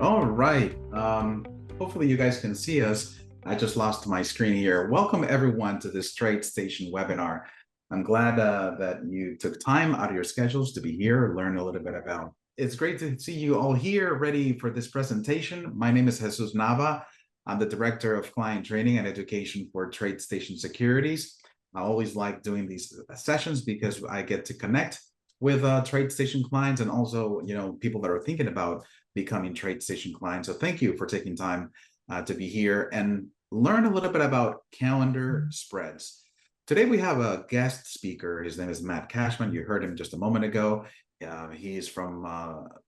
All right. Hopefully you guys can see us. I just lost my screen here. Welcome everyone to this TradeStation webinar. I'm glad that you took time out of your schedules to be here, learn a little bit about. It's great to see you all here, ready for this presentation. My name is Jesus Nava. I'm the Director of Client Training and Education for TradeStation Securities. I always like doing these sessions because I get to connect with TradeStation clients and also, people that are thinking about becoming TradeStation clients. So thank you for taking time to be here and learn a little bit about calendar spreads. Today we have a guest speaker. His name is Mat Cashman. You heard him just a moment ago. He's from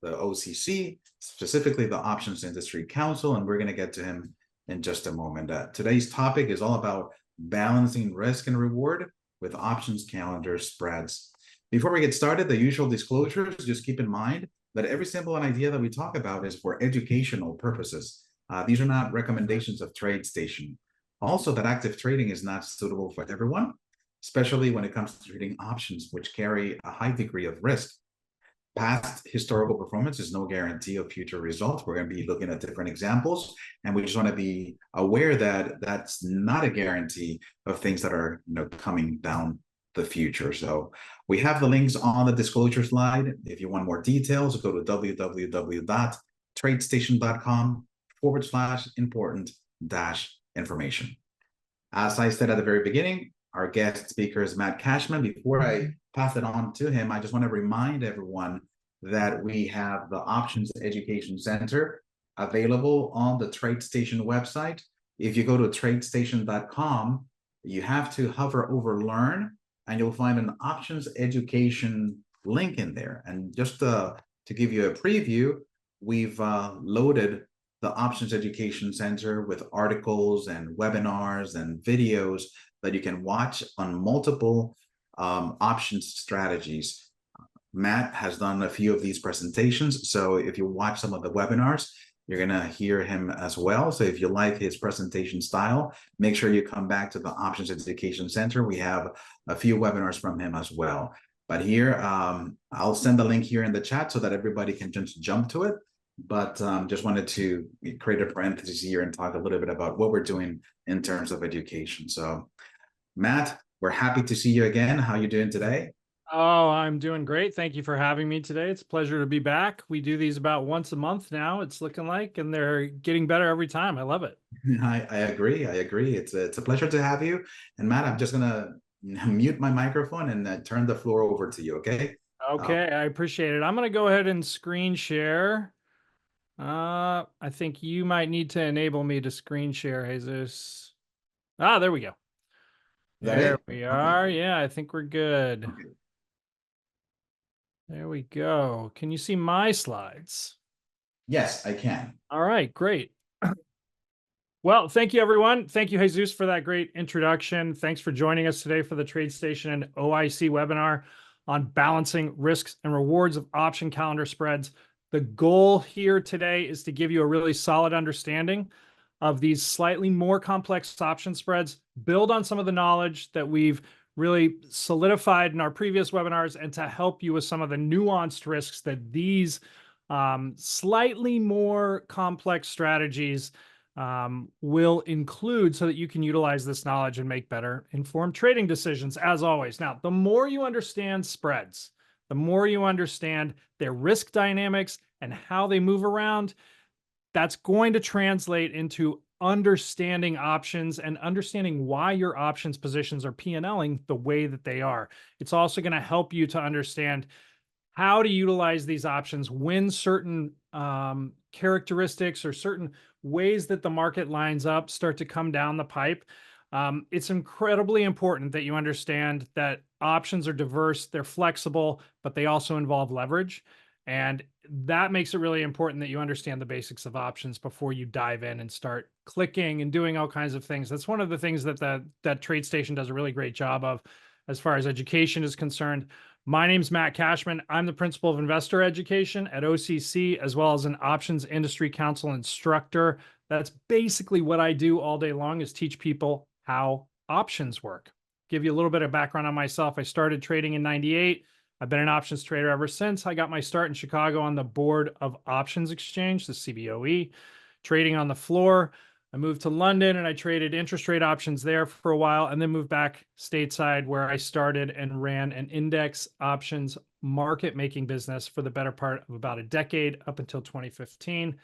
the OCC, specifically the Options Industry Council, and we're going to get to him in just a moment. Today's topic is all about balancing risk and reward with options calendar spreads. Before we get started, the usual disclosures, just keep in mind that every symbol and idea that we talk about is for educational purposes. These are not recommendations of TradeStation. Also, that active trading is not suitable for everyone, especially when it comes to trading options, which carry a high degree of risk. Past historical performance is no guarantee of future results. We're going to be looking at different examples, and we just want to be aware that that's not a guarantee of things that are coming down the future. So we have the links on the disclosure slide. If you want more details, go to www.tradestation.com/important-information. As I said at the very beginning, our guest speaker is Mat Cashman. Before I pass it on to him, I just want to remind everyone that we have the Options Education Center available on the TradeStation website. If you go to tradestation.com, you have to hover over Learn, and you'll find an options education link in there. And just to give you a preview, we've loaded the Options Education Center with articles and webinars and videos that you can watch on multiple options strategies. Matt has done a few of these presentations, so if you watch some of the webinars, you're going to hear him as well. So if you like his presentation style, make sure you come back to the Options Education Center. We have a few webinars from him as well. But here, I'll send the link here in the chat so that everybody can just jump to it. But just wanted to create a parenthesis here and talk a little bit about what we're doing in terms of education. So Matt, we're happy to see you again. How are you doing today? Oh, I'm doing great. Thank you for having me today. It's a pleasure to be back. We do these about once a month now, it's looking like, and they're getting better every time. I love it. I agree. I agree. It's a pleasure to have you. And Matt, I'm just going to mute my microphone and turn the floor over to you, okay? Okay, I appreciate it. I'm going to go ahead and screen share. I think you might need to enable me to screen share, Jesus. Ah, there we go. There we are. Okay. Yeah, I think we're good. Okay. There we go. Can you see my slides? Yes, I can. All right, great. Well, thank you, everyone. Thank you, Jesus, for that great introduction. Thanks for joining us today for the TradeStation and OIC webinar on balancing risks and rewards of option calendar spreads. The goal here today is to give you a really solid understanding of these slightly more complex option spreads, build on some of the knowledge that we've really solidified in our previous webinars, and to help you with some of the nuanced risks that these slightly more complex strategies will include, so that you can utilize this knowledge and make better informed trading decisions, as always. Now, the more you understand spreads, the more you understand their risk dynamics and how they move around, that's going to translate into understanding options and understanding why your options positions are P&Ling the way that they are. It's also going to help you to understand how to utilize these options when certain characteristics or certain ways that the market lines up start to come down the pipe. It's incredibly important that you understand that options are diverse, they're flexible, but they also involve leverage. And that makes it really important that you understand the basics of options before you dive in and start clicking and doing all kinds of things. That's one of the things that that TradeStation does a really great job of as far as education is concerned. My name's Mat Cashman. I'm the Principal of Investor Education at OCC, as well as an Options Industry Council instructor. That's basically what I do all day long, is teach people how options work. Give you a little bit of background on myself. I started trading in '98. I've been an options trader ever since I got my start in Chicago on the board of Options Exchange, the CBOE, trading on the floor. I moved to London and I traded interest rate options there for a while, and then moved back stateside where I started and ran an index options market making business for the better part of about a decade up until 2015.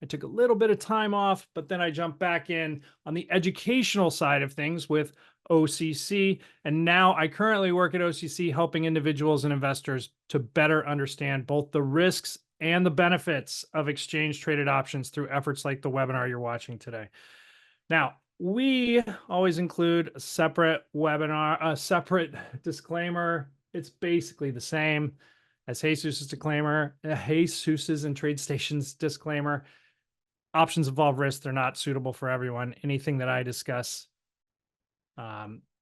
I took a little bit of time off, but then I jumped back in on the educational side of things with OCC. And now I currently work at OCC helping individuals and investors to better understand both the risks and the benefits of exchange traded options through efforts like the webinar you're watching today. Now, we always include a separate webinar, a separate disclaimer. It's basically the same as Jesus's disclaimer, Jesus's and TradeStation's disclaimer. Options involve risk. They're not suitable for everyone. Anything that I discuss,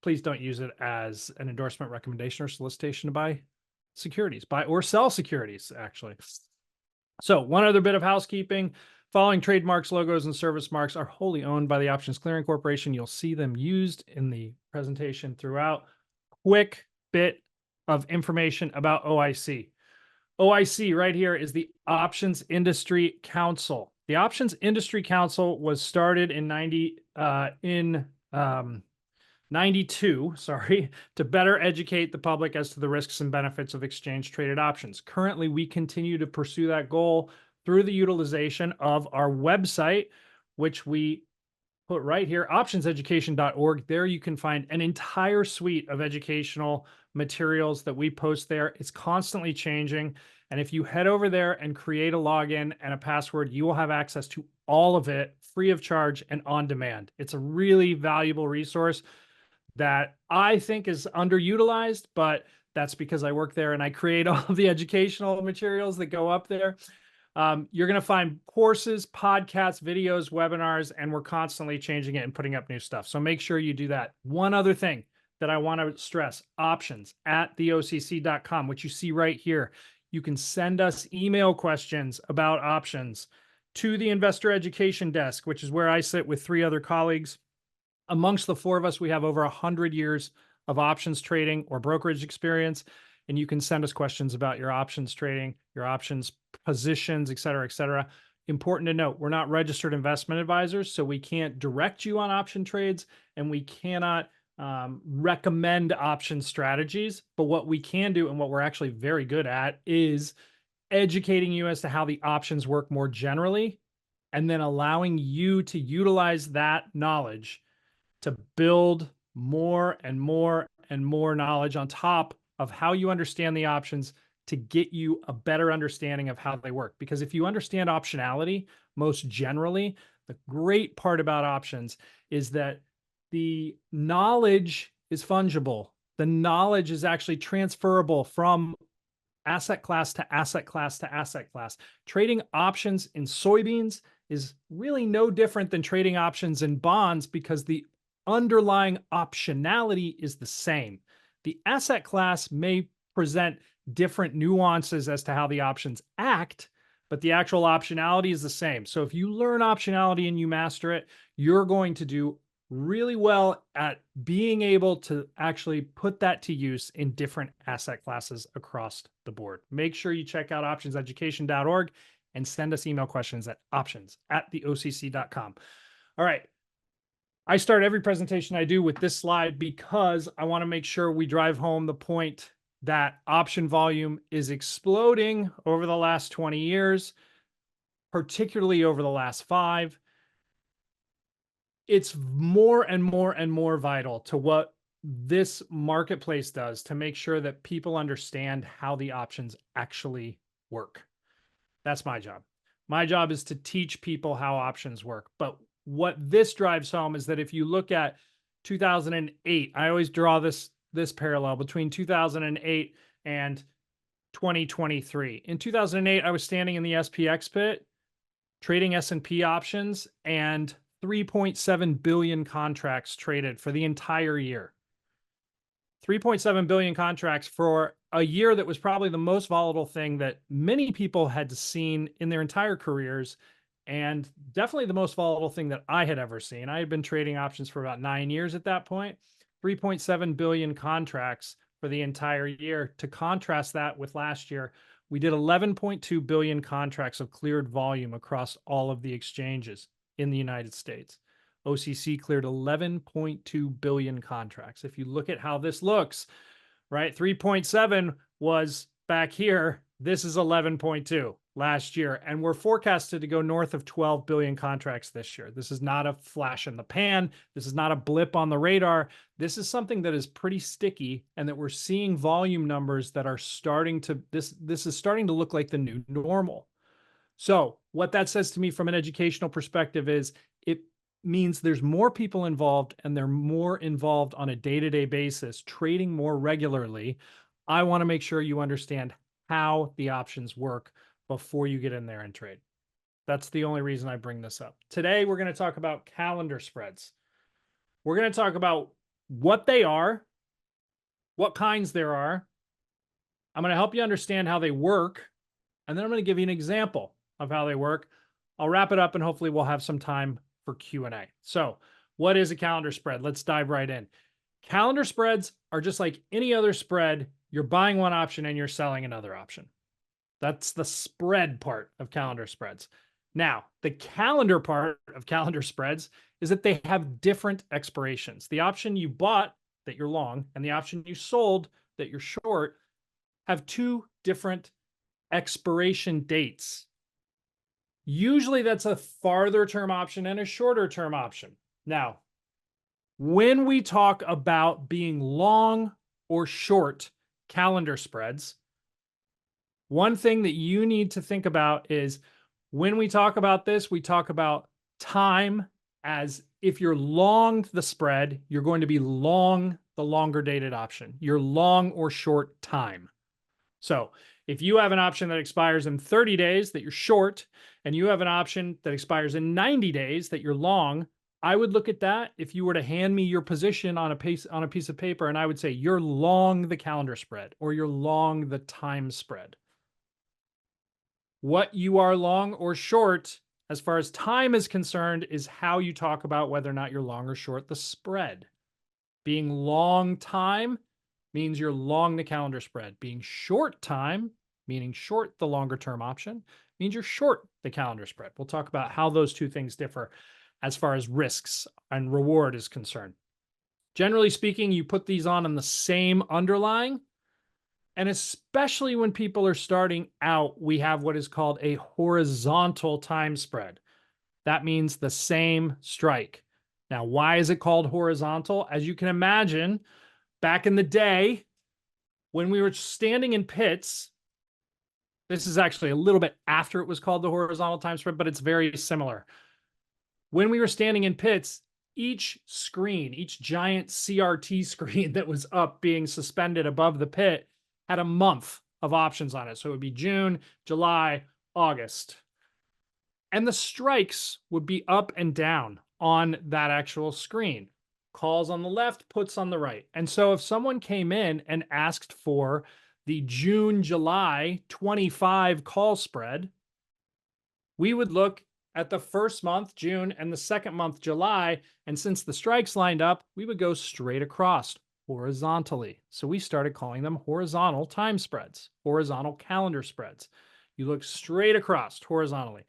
please don't use it as an endorsement, recommendation, or solicitation to buy securities, buy or sell securities, actually. So one other bit of housekeeping. Following trademarks, logos, and service marks are wholly owned by the Options Clearing Corporation. You'll see them used in the presentation throughout. Quick bit of information about OIC. OIC right here is the Options Industry Council. The Options Industry Council was started in 92, to better educate the public as to the risks and benefits of exchange traded options. Currently, we continue to pursue that goal through the utilization of our website, which we put right here, optionseducation.org. There you can find an entire suite of educational materials that we post there. It's constantly changing. And if you head over there and create a login and a password, you will have access to all of it free of charge and on demand. It's a really valuable resource that I think is underutilized, but that's because I work there and I create all of the educational materials that go up there. You're going to find courses, podcasts, videos, webinars, and we're constantly changing it and putting up new stuff. So make sure you do that. One other thing that I want to stress, options at theocc.com, which you see right here. You can send us email questions about options to the investor education desk, which is where I sit with 3 other colleagues. Amongst the 4 of us, we have over 100 years of options trading or brokerage experience. And you can send us questions about your options trading, your options positions, et cetera, et cetera. Important to note, we're not registered investment advisors, so we can't direct you on option trades and we cannot recommend option strategies. But what we can do, and what we're actually very good at, is educating you as to how the options work more generally, and then allowing you to utilize that knowledge to build more and more and more knowledge on top of how you understand the options to get you a better understanding of how they work. Because if you understand optionality most generally, the great part about options is that the knowledge is fungible. The knowledge is actually transferable from asset class to asset class to asset class. Trading options in soybeans is really no different than trading options in bonds because the underlying optionality is the same. The asset class may present different nuances as to how the options act, but the actual optionality is the same. So if you learn optionality and you master it, you're going to do really well at being able to actually put that to use in different asset classes across the board. Make sure you check out optionseducation.org and send us email questions at options@theocc.com. All right. I start every presentation I do with this slide because I want to make sure we drive home the point that option volume is exploding over the last 20 years, particularly over the last 5. It's more and more and more vital to what this marketplace does to make sure that people understand how the options actually work. That's my job. My job is to teach people how options work. But what this drives home is that if you look at 2008, I always draw this parallel between 2008 and 2023. In 2008, I was standing in the SPX pit, trading S&P options, and 3.7 billion contracts traded for the entire year. 3.7 billion contracts for a year that was probably the most volatile thing that many people had seen in their entire careers, and definitely the most volatile thing that I had ever seen. I had been trading options for about 9 years at that point. 3.7 billion contracts for the entire year. To contrast that with last year, we did 11.2 billion contracts of cleared volume across all of the exchanges in the United States. OCC cleared 11.2 billion contracts. If you look at how this looks, right, 3.7 was back here. This is 11.2 last year, and we're forecasted to go north of 12 billion contracts this year. This is not a flash in the pan. This is not a blip on the radar. This is something that is pretty sticky, and that we're seeing volume numbers that are starting to, this is starting to look like the new normal. So what that says to me from an educational perspective is it means there's more people involved, and they're more involved on a day-to-day basis, trading more regularly. I want to make sure you understand how the options work before you get in there and trade. That's the only reason I bring this up. Today, we're going to talk about calendar spreads. We're going to talk about what they are, what kinds there are. I'm going to help you understand how they work, and then I'm going to give you an example of how they work. I'll wrap it up, and hopefully we'll have some time for Q&A. So what is a calendar spread? Let's dive right in. Calendar spreads are just like any other spread. You're buying one option and you're selling another option. That's the spread part of calendar spreads. Now, the calendar part of calendar spreads is that they have different expirations. The option you bought that you're long and the option you sold that you're short have two different expiration dates. Usually that's a farther term option and a shorter term option. Now, when we talk about being long or short calendar spreads, one thing that you need to think about is when we talk about this, we talk about time as if you're long the spread, you're going to be long the longer dated option. You're long or short time. So if you have an option that expires in 30 days that you're short, and you have an option that expires in 90 days that you're long, I would look at that if you were to hand me your position on a piece of paper, and I would say you're long the calendar spread or you're long the time spread. What you are long or short, as far as time is concerned, is how you talk about whether or not you're long or short the spread. Being long time means you're long the calendar spread. Being short time, meaning short the longer term option, means you're short the calendar spread. We'll talk about how those two things differ as far as risks and reward is concerned. Generally speaking, you put these on the same underlying, and especially when people are starting out, we have what is called a horizontal time spread. That means the same strike. Now, why is it called horizontal? As you can imagine, back in the day, when we were standing in pits, this is actually a little bit after it was called the horizontal time spread, but it's very similar. When we were standing in pits, each screen, each giant CRT screen that was up being suspended above the pit had a month of options on it. So it would be June, July, August. And the strikes would be up and down on that actual screen. Calls on the left, puts on the right. And so if someone came in and asked for the June-July 25 call spread, we would look at the first month, June, and the second month, July. And since the strikes lined up, we would go straight across horizontally. So we started calling them horizontal time spreads, horizontal calendar spreads. You look straight across horizontally.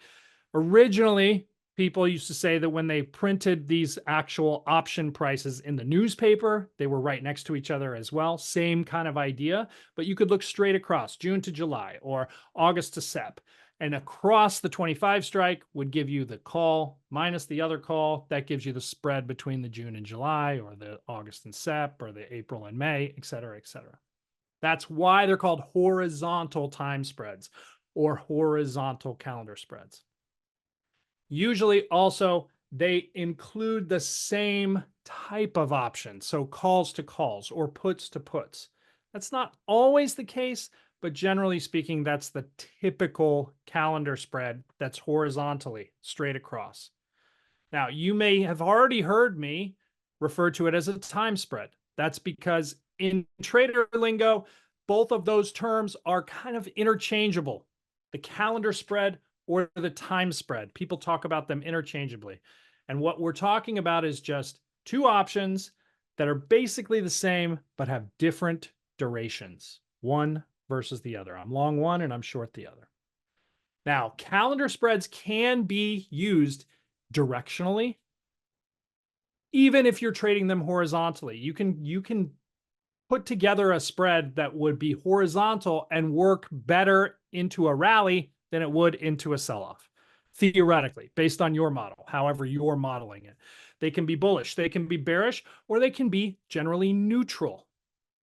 Originally, people used to say that when they printed these actual option prices in the newspaper, they were right next to each other as well. Same kind of idea, but you could look straight across June to July or August to Sep. And across the 25 strike would give you the call minus the other call. That gives you the spread between the June and July or the August and Sep or the April and May, et cetera, et cetera. That's why they're called horizontal time spreads or horizontal calendar spreads. Usually also they include the same type of option. So calls to calls or puts to puts. That's not always the case, but generally speaking, that's the typical calendar spread that's horizontally straight across. Now, you may have already heard me refer to it as a time spread. That's because in trader lingo, both of those terms are kind of interchangeable. The calendar spread or the time spread. People talk about them interchangeably. And what we're talking about is just two options that are basically the same, but have different durations, one versus the other. I'm long one and I'm short the other. Now, calendar spreads can be used directionally, even if you're trading them horizontally. You can put together a spread that would be horizontal and work better into a rally than it would into a sell-off, theoretically, based on your model, however you're modeling it. They can be bullish, they can be bearish, or they can be generally neutral.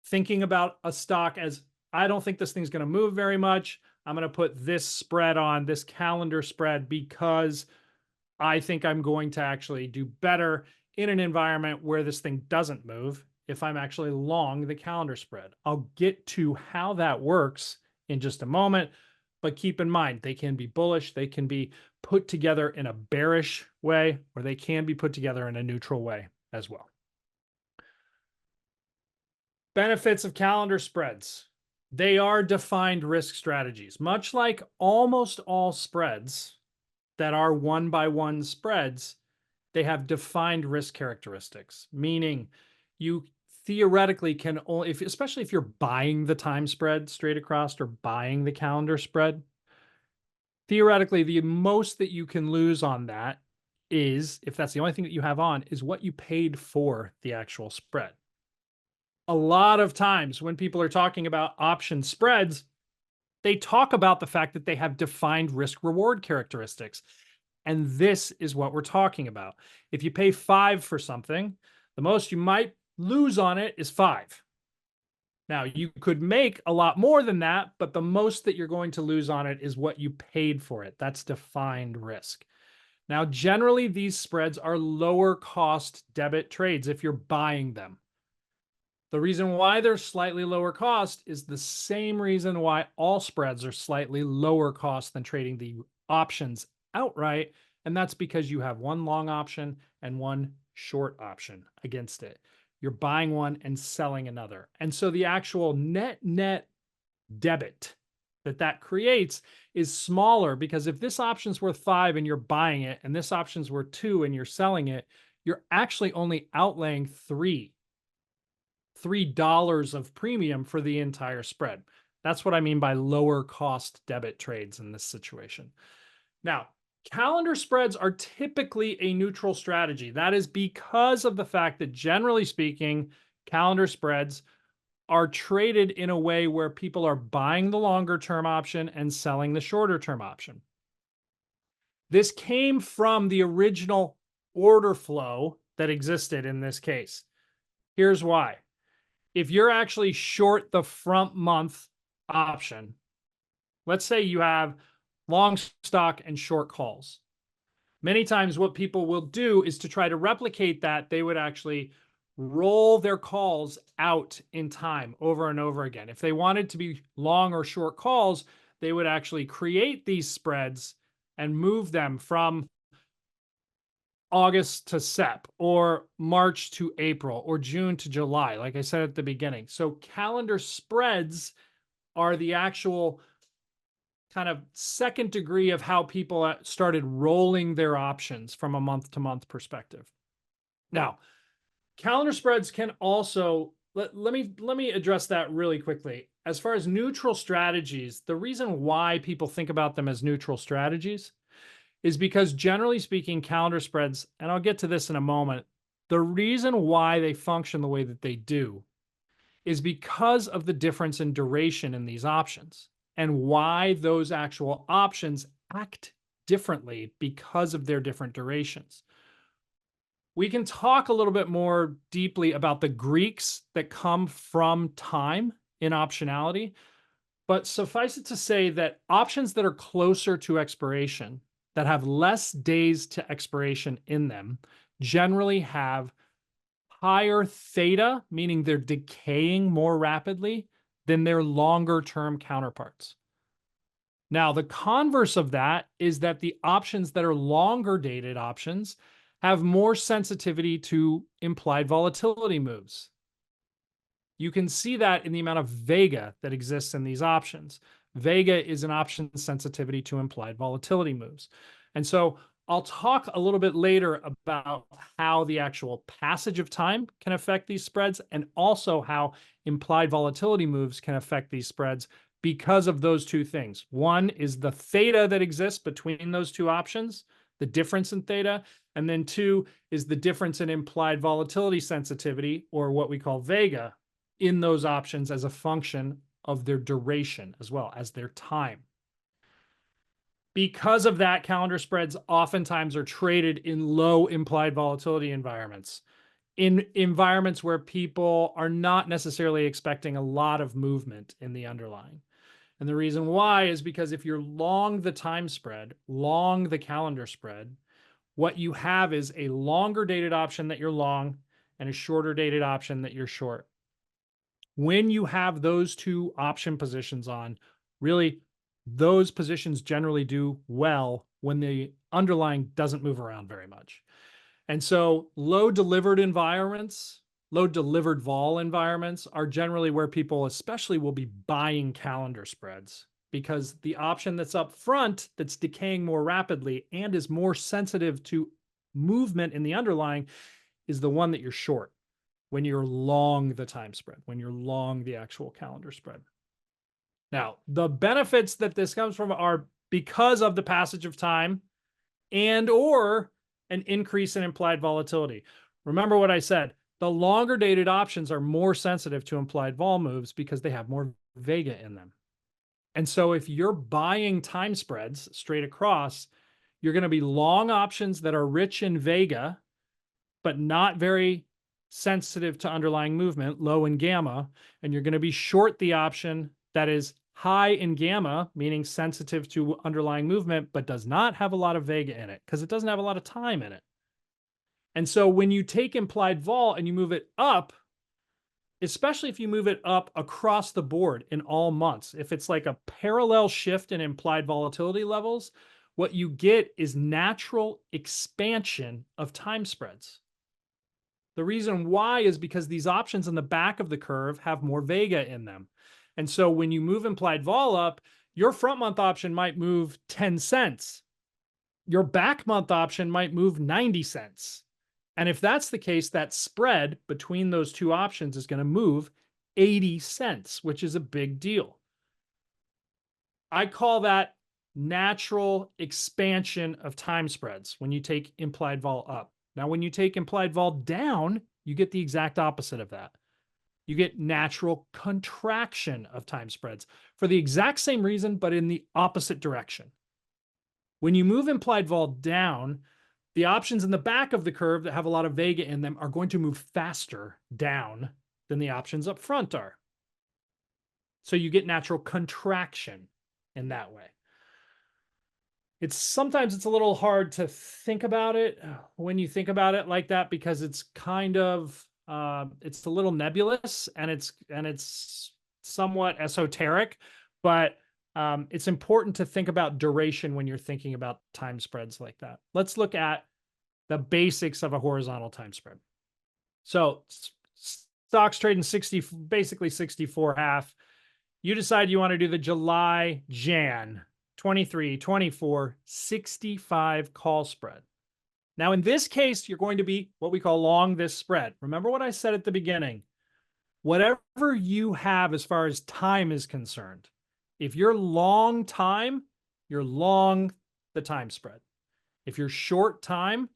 Thinking about a stock as, I don't think this thing's going to move very much. I'm going to put this spread on, this calendar spread, because I think I'm going to actually do better in an environment where this thing doesn't move if I'm actually long the calendar spread. I'll get to how that works in just a moment, but keep in mind, they can be bullish, they can be put together in a bearish way, or they can be put together in a neutral way as well. Benefits of calendar spreads. They are defined risk strategies. Much like almost all spreads that are one-by-one spreads, they have defined risk characteristics, meaning you theoretically can only, especially if you're buying the time spread straight across or buying the calendar spread, theoretically, the most that you can lose on that is, if that's the only thing that you have on, is what you paid for the actual spread. A lot of times when people are talking about option spreads, they talk about the fact that they have defined risk reward characteristics. And this is what we're talking about. If you pay 5 for something, the most you might lose on it is 5. Now, you could make a lot more than that, but the most that you're going to lose on it is what you paid for it. That's defined risk. Now, generally, these spreads are lower cost debit trades if you're buying them. The reason why they're slightly lower cost is the same reason why all spreads are slightly lower cost than trading the options outright, and that's because you have one long option and one short option against it. You're buying one and selling another. And so the actual net debit that creates is smaller, because if this option's worth 5 and you're buying it, and this option's worth 2 and you're selling it, you're actually only outlaying $3 of premium for the entire spread. That's what I mean by lower cost debit trades in this situation. Now, calendar spreads are typically a neutral strategy. That is because of the fact that, generally speaking, calendar spreads are traded in a way where people are buying the longer term option and selling the shorter term option. This came from the original order flow that existed in this case. Here's why. If you're actually short the front month option, let's say you have long stock and short calls. Many times what people will do is, to try to replicate that, they would actually roll their calls out in time over and over again. If they wanted to be long or short calls, they would actually create these spreads and move them from August to Sep, or March to April, or June to July, like I said at the beginning. So calendar spreads are the actual kind of second degree of how people started rolling their options from a month-to-month perspective. Now, calendar spreads can also, let me address that really quickly. As far as neutral strategies, the reason why people think about them as neutral strategies is because, generally speaking, calendar spreads, and I'll get to this in a moment, the reason why they function the way that they do is because of the difference in duration in these options, and why those actual options act differently because of their different durations. We can talk a little bit more deeply about the Greeks that come from time in optionality, but suffice it to say that options that are closer to expiration, that have less days to expiration in them, generally have higher theta, meaning they're decaying more rapidly than their longer term counterparts. Now, the converse of that is that the options that are longer dated options have more sensitivity to implied volatility moves. You can see that in the amount of vega that exists in these options. Vega is an option sensitivity to implied volatility moves. And so I'll talk a little bit later about how the actual passage of time can affect these spreads, and also how implied volatility moves can affect these spreads because of those two things. One is the theta that exists between those two options, the difference in theta, and then two is the difference in implied volatility sensitivity, or what we call vega, in those options as a function of their duration as well as their time. Because of that, calendar spreads oftentimes are traded in low implied volatility environments, in environments where people are not necessarily expecting a lot of movement in the underlying. And the reason why is because if you're long the time spread, long the calendar spread, what you have is a longer dated option that you're long and a shorter dated option that you're short. When you have those two option positions on, really, those positions generally do well when the underlying doesn't move around very much. And so low delivered environments, low delivered vol environments are generally where people especially will be buying calendar spreads, because the option that's up front that's decaying more rapidly and is more sensitive to movement in the underlying is the one that you're short when you're long the time spread, when you're long the actual calendar spread. Now, the benefits that this comes from are because of the passage of time and or an increase in implied volatility. Remember what I said, the longer dated options are more sensitive to implied vol moves because they have more vega in them. And so if you're buying time spreads straight across, you're going to be long options that are rich in vega, but not very sensitive to underlying movement, low in gamma, and you're going to be short the option that is high in gamma, meaning sensitive to underlying movement, but does not have a lot of vega in it because it doesn't have a lot of time in it. And so when you take implied vol and you move it up, especially if you move it up across the board in all months, if it's like a parallel shift in implied volatility levels, what you get is natural expansion of time spreads. The reason why is because these options in the back of the curve have more vega in them. And so when you move implied vol up, your front month option might move 10 cents. Your back month option might move 90 cents. And if that's the case, that spread between those two options is going to move 80 cents, which is a big deal. I call that natural expansion of time spreads when you take implied vol up. Now, when you take implied vol down, you get the exact opposite of that. You get natural contraction of time spreads for the exact same reason, but in the opposite direction. When you move implied vol down, the options in the back of the curve that have a lot of vega in them are going to move faster down than the options up front are. So you get natural contraction in that way. Sometimes it's a little hard to think about it when you think about it like that, because it's kind of it's a little nebulous and it's somewhat esoteric, but it's important to think about duration when you're thinking about time spreads like that. Let's look at the basics of a horizontal time spread. So stocks trading basically 64.5. You decide you want to do the July, Jan 23, 24, 65 call spread. Now, in this case, you're going to be what we call long this spread. Remember what I said at the beginning. Whatever you have as far as time is concerned, if you're long time, you're long the time spread. If you're short time,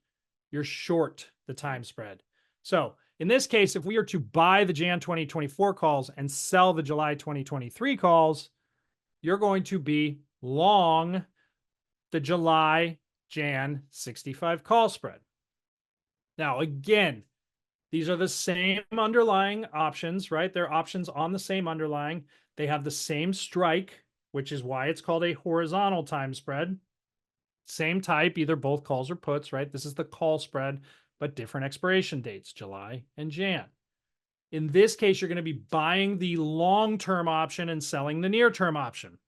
you're short the time spread. So in this case, if we are to buy the Jan 2024 calls and sell the July 2023 calls, you're going to be long the July, Jan 65 call spread. Now, again, these are the same underlying options, right? They're options on the same underlying. They have the same strike, which is why it's called a horizontal time spread. Same type, either both calls or puts, right? This is the call spread, but different expiration dates, July and Jan. In this case, you're going to be buying the long-term option and selling the near-term option.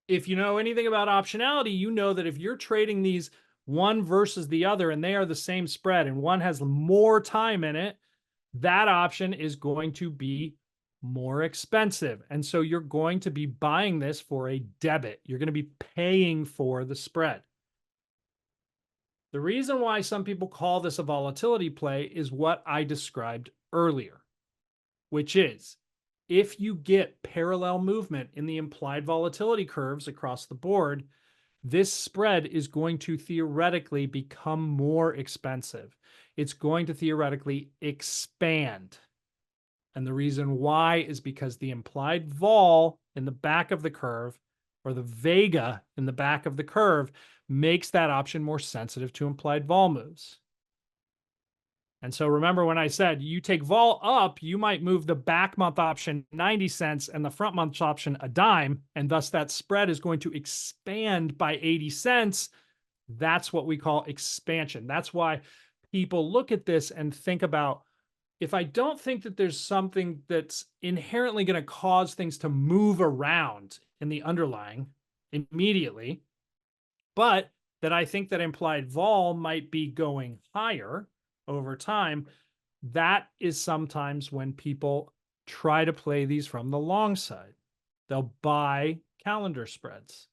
If you know anything about optionality, you know that if you're trading these one versus the other and they are the same spread and one has more time in it, that option is going to be more expensive. And so you're going to be buying this for a debit. You're going to be paying for the spread. The reason why some people call this a volatility play is what I described earlier, which is if you get parallel movement in the implied volatility curves across the board, this spread is going to theoretically become more expensive. It's going to theoretically expand. And the reason why is because the implied vol in the back of the curve, or the vega in the back of the curve, makes that option more sensitive to implied vol moves. And so remember when I said you take vol up, you might move the back month option 90 cents and the front month option a dime, and thus that spread is going to expand by 80 cents. That's what we call expansion. That's why people look at this and think about, if I don't think that there's something that's inherently going to cause things to move around in the underlying immediately, but that I think that implied vol might be going higher over time, that is sometimes when people try to play these from the long side. They'll buy calendar spreads,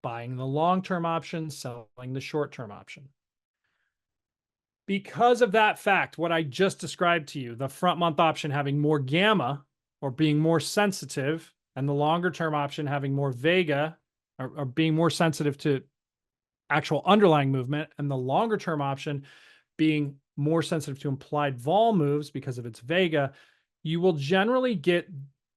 buying the long-term option, selling the short-term option. Because of that fact, what I just described to you, the front month option having more gamma or being more sensitive, and the longer term option having more vega or being more sensitive to actual underlying movement, and the longer term option being more sensitive to implied vol moves because of its vega, you will generally get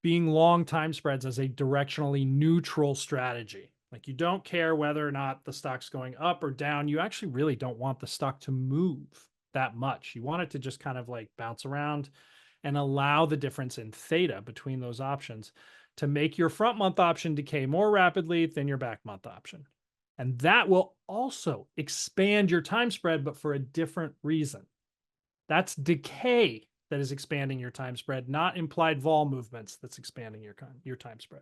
being long time spreads as a directionally neutral strategy. Like, you don't care whether or not the stock's going up or down. You actually really don't want the stock to move that much. You want it to just kind of like bounce around and allow the difference in theta between those options to make your front month option decay more rapidly than your back month option. And that will also expand your time spread, but for a different reason. That's decay that is expanding your time spread, not implied vol movements that's expanding your time spread.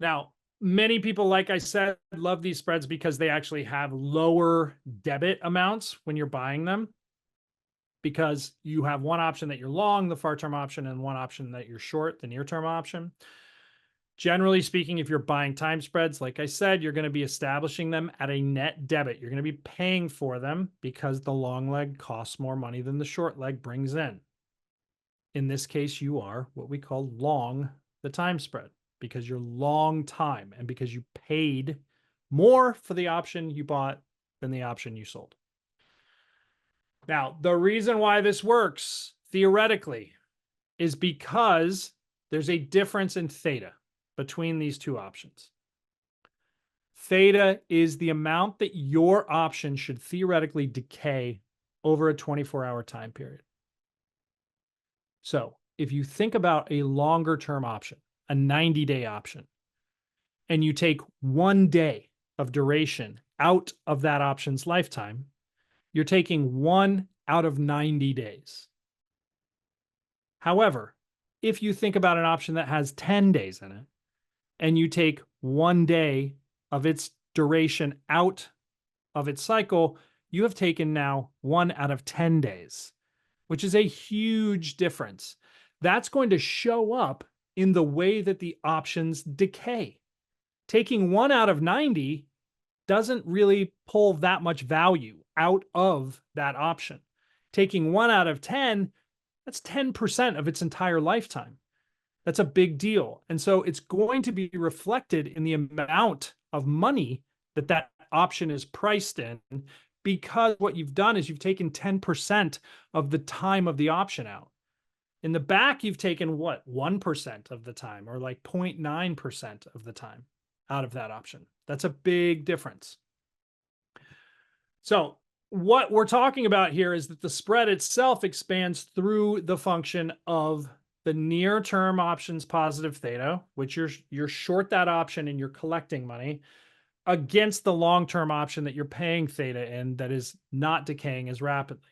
Now, many people, like I said, love these spreads because they actually have lower debit amounts when you're buying them, because you have one option that you're long, the far term option, and one option that you're short, the near term option. Generally speaking, if you're buying time spreads, like I said, you're going to be establishing them at a net debit. You're going to be paying for them because the long leg costs more money than the short leg brings in. In this case, you are what we call long the time spread because you're long time and because you paid more for the option you bought than the option you sold. Now, the reason why this works theoretically is because there's a difference in theta between these two options. Theta is the amount that your option should theoretically decay over a 24-hour time period. So if you think about a longer term option, a 90-day option, and you take 1 day of duration out of that option's lifetime, you're taking 1 out of 90 days. However, if you think about an option that has 10 days in it, and you take 1 day of its duration out of its cycle, you have taken now 1 out of 10 days, which is a huge difference. That's going to show up in the way that the options decay. Taking 1 out of 90 doesn't really pull that much value out of that option. Taking 1 out of 10, that's 10% of its entire lifetime. That's a big deal. And so it's going to be reflected in the amount of money that that option is priced in, because what you've done is you've taken 10% of the time of the option out. In the back, you've taken what, 1% of the time, or like 0.9% of the time out of that option. That's a big difference. So what we're talking about here is that the spread itself expands through the function of the near-term option's positive theta, which you're short that option and you're collecting money, against the long-term option that you're paying theta in that is not decaying as rapidly.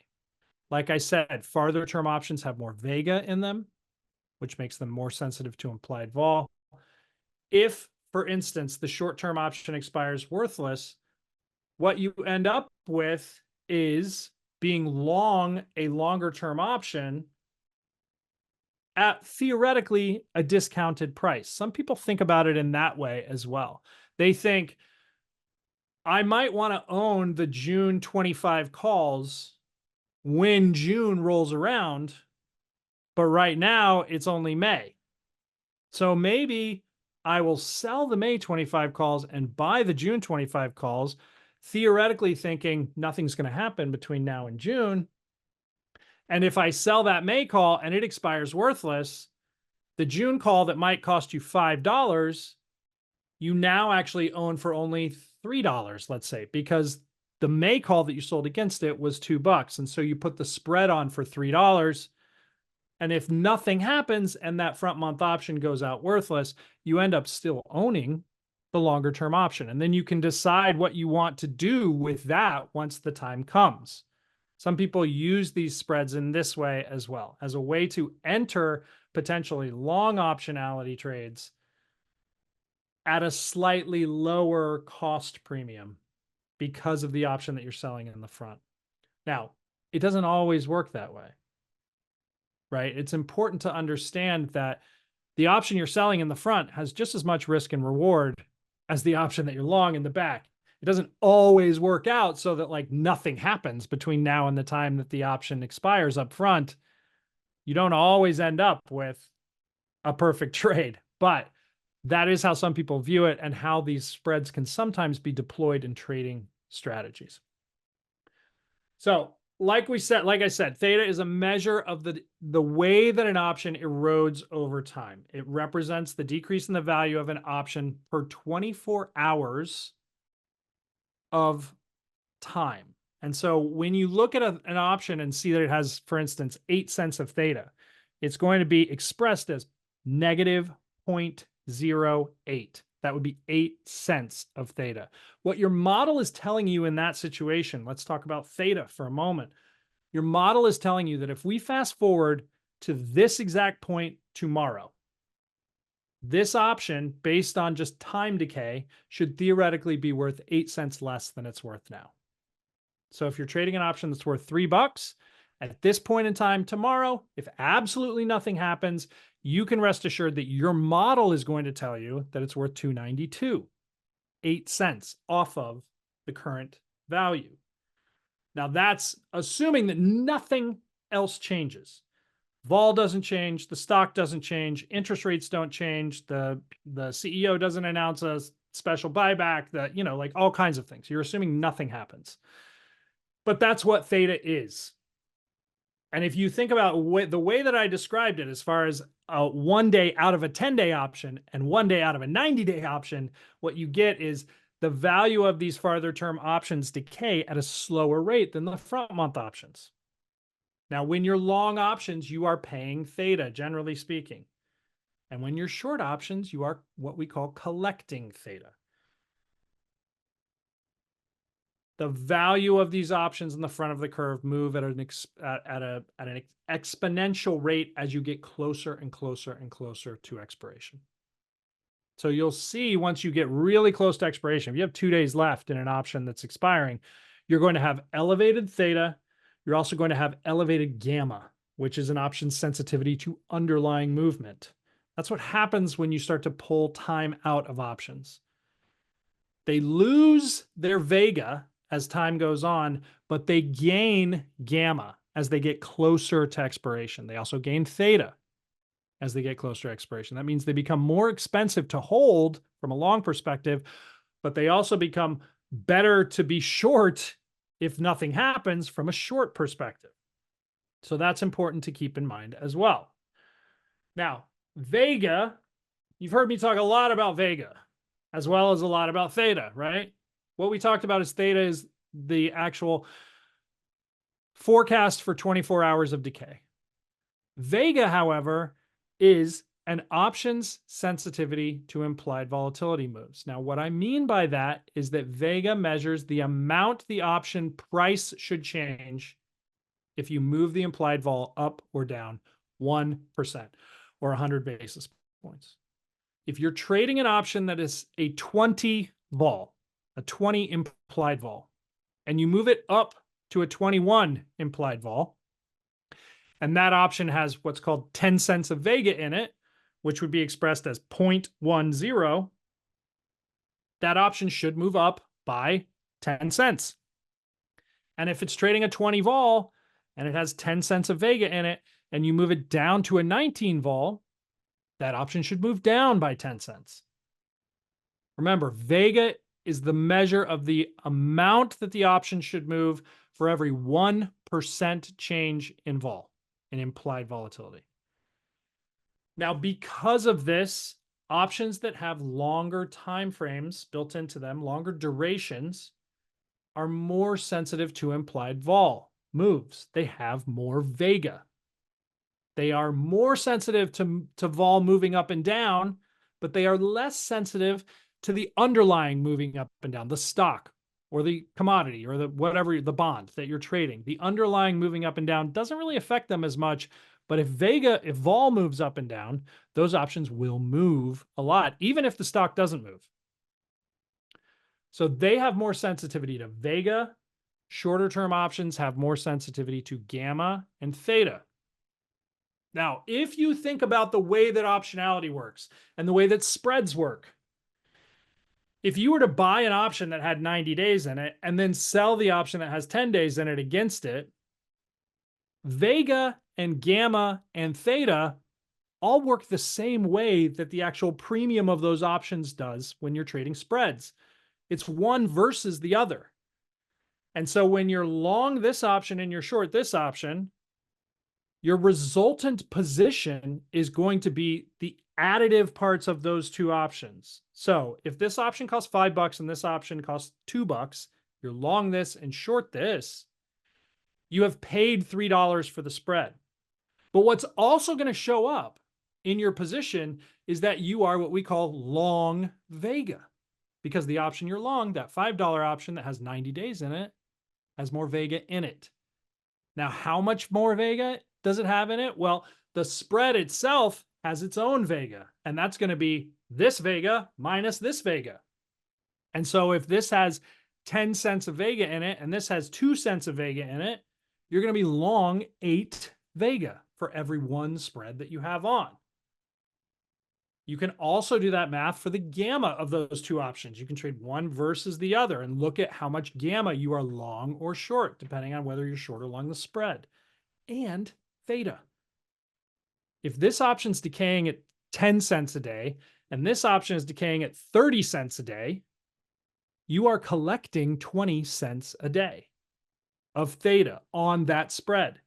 Like I said, farther term options have more vega in them, which makes them more sensitive to implied vol. If, for instance, the short-term option expires worthless, what you end up with is being long a longer-term option at theoretically a discounted price. Some people think about it in that way as well. They think, I might want to own the June 25 calls when June rolls around, but right now it's only May. So maybe I will sell the May 25 calls and buy the June 25 calls, theoretically thinking nothing's going to happen between now and June. And if I sell that May call and it expires worthless, the June call that might cost you $5, you now actually own for only $3, let's say, because the May call that you sold against it was $2. And so you put the spread on for $3. And if nothing happens and that front month option goes out worthless, you end up still owning the longer term option. And then you can decide what you want to do with that once the time comes. Some people use these spreads in this way as well, as a way to enter potentially long optionality trades at a slightly lower cost premium because of the option that you're selling in the front. Now, it doesn't always work that way, right? It's important to understand that the option you're selling in the front has just as much risk and reward as the option that you're long in the back. It doesn't always work out so that like nothing happens between now and the time that the option expires up front. You don't always end up with a perfect trade, but that is how some people view it and how these spreads can sometimes be deployed in trading strategies. So like I said, theta is a measure of the way that an option erodes over time. It represents the decrease in the value of an option per 24 hours of time. And so when you look at an option and see that it has, for instance, 8 cents of theta, it's going to be expressed as negative 0.08. That would be 8 cents of theta. What your model is telling you in that situation, let's talk about theta for a moment. Your model is telling you that if we fast forward to this exact point tomorrow, this option, based on just time decay, should theoretically be worth 8 cents less than it's worth now. So if you're trading an option that's worth $3, at this point in time tomorrow, if absolutely nothing happens, you can rest assured that your model is going to tell you that it's worth $2.92, 8 cents off of the current value. Now that's assuming that nothing else changes. Vol doesn't change, the stock doesn't change, interest rates don't change, the CEO doesn't announce a special buyback, that, you know, like all kinds of things. You're assuming nothing happens. But that's what theta is. And if you think about the way that I described it, as far as a 1 day out of a 10-day option and 1 day out of a 90-day option, what you get is the value of these farther term options decay at a slower rate than the front month options. Now, when you're long options, you are paying theta, generally speaking. And when you're short options, you are what we call collecting theta. The value of these options in the front of the curve move at an exponential rate as you get closer and closer and closer to expiration. So you'll see once you get really close to expiration, if you have 2 days left in an option that's expiring, you're going to have elevated theta. You're also going to have elevated gamma, which is an option sensitivity to underlying movement. That's what happens when you start to pull time out of options. They lose their vega as time goes on, but they gain gamma as they get closer to expiration. They also gain theta as they get closer to expiration. That means they become more expensive to hold from a long perspective, but they also become better to be short if nothing happens from a short perspective. So that's important to keep in mind as well. Now, vega, you've heard me talk a lot about vega as well as a lot about theta, right? What we talked about is theta is the actual forecast for 24 hours of decay. Vega, however, is an options sensitivity to implied volatility moves. Now, what I mean by that is that vega measures the amount the option price should change if you move the implied vol up or down 1% or 100 basis points. If you're trading an option that is a 20 vol, a 20 implied vol, and you move it up to a 21 implied vol, and that option has what's called 10 cents of vega in it, which would be expressed as 0.10, that option should move up by 10 cents. And if it's trading a 20 vol and it has 10 cents of Vega in it, and you move it down to a 19 vol, that option should move down by 10 cents. Remember, Vega is the measure of the amount that the option should move for every 1% change in vol, in implied volatility. Now, because of this, options that have longer time frames built into them, longer durations, are more sensitive to implied vol moves. They have more Vega. They are more sensitive to vol moving up and down, but they are less sensitive to the underlying moving up and down, the stock or the commodity or the whatever, the bond that you're trading. The underlying moving up and down doesn't really affect them as much. But if vol moves up and down, those options will move a lot, even if the stock doesn't move. So they have more sensitivity to Vega. Shorter term options have more sensitivity to gamma and theta. Now, if you think about the way that optionality works and the way that spreads work, if you were to buy an option that had 90 days in it and then sell the option that has 10 days in it against it, Vega and gamma and theta all work the same way that the actual premium of those options does when you're trading spreads. It's one versus the other. And so when you're long this option and you're short this option, your resultant position is going to be the additive parts of those two options. So if this option costs $5 and this option costs $2, you're long this and short this, you have paid $3 for the spread. But what's also going to show up in your position is that you are what we call long Vega, because the option you're long, that $5 option that has 90 days in it, has more Vega in it. Now, how much more Vega does it have in it? Well, the spread itself has its own Vega, and that's going to be this Vega minus this Vega. And so if this has 10 cents of Vega in it and this has 2 cents of Vega in it, you're going to be long 8 Vega for every one spread that you have on. You can also do that math for the gamma of those two options. You can trade one versus the other and look at how much gamma you are long or short, depending on whether you're short or long the spread. And theta. If this option's decaying at 10 cents a day and this option is decaying at 30 cents a day, you are collecting 20 cents a day of theta on that spread.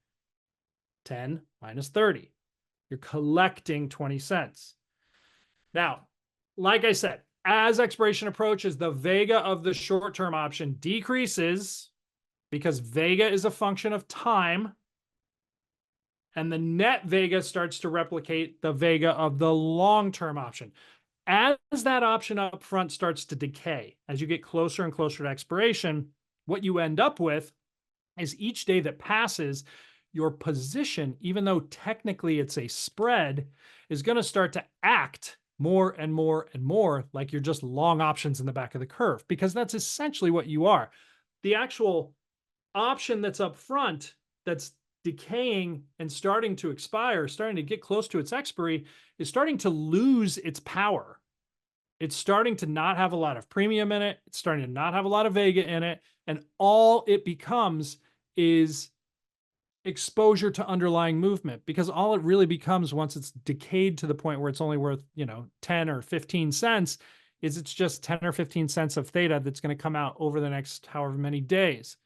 10 minus 30. You're collecting 20 cents. Now, like I said, as expiration approaches, the Vega of the short-term option decreases because Vega is a function of time, and the net Vega starts to replicate the Vega of the long-term option. As that option up front starts to decay, as you get closer and closer to expiration, what you end up with is each day that passes, your position, even though technically it's a spread, is going to start to act more and more and more like you're just long options in the back of the curve, because that's essentially what you are. The actual option that's up front, that's decaying and starting to expire, starting to get close to its expiry, is starting to lose its power. It's starting to not have a lot of premium in it. It's starting to not have a lot of Vega in it. And all it becomes is exposure to underlying movement, because all it really becomes once it's decayed to the point where it's only worth, 10 or 15 cents, is it's just 10 or 15 cents of theta that's going to come out over the next however many days.